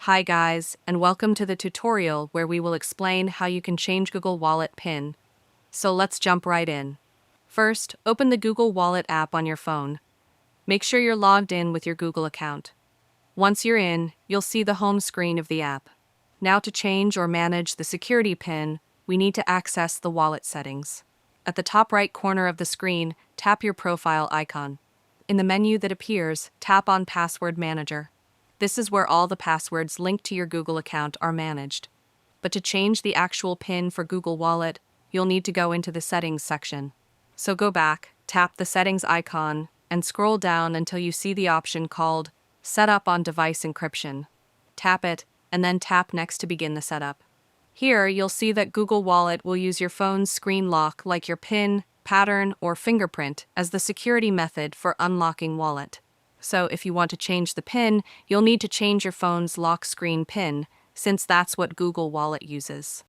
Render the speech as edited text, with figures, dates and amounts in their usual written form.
Hi guys, and welcome to the tutorial where we will explain how you can change Google Wallet PIN. So let's jump right in. First, open the Google Wallet app on your phone. Make sure you're logged in with your Google account. Once you're in, you'll see the home screen of the app. Now to change or manage the security PIN, we need to access the wallet settings. At the top right corner of the screen, tap your profile icon. In the menu that appears, tap on Password Manager. This is where all the passwords linked to your Google account are managed. But to change the actual PIN for Google Wallet, you'll need to go into the Settings section. So go back, tap the Settings icon, and scroll down until you see the option called Set Up on Device Encryption. Tap it, and then tap Next to begin the setup. Here, you'll see that Google Wallet will use your phone's screen lock like your PIN, pattern, or fingerprint as the security method for unlocking wallet. So if you want to change the PIN, you'll need to change your phone's lock screen PIN, since that's what Google Wallet uses.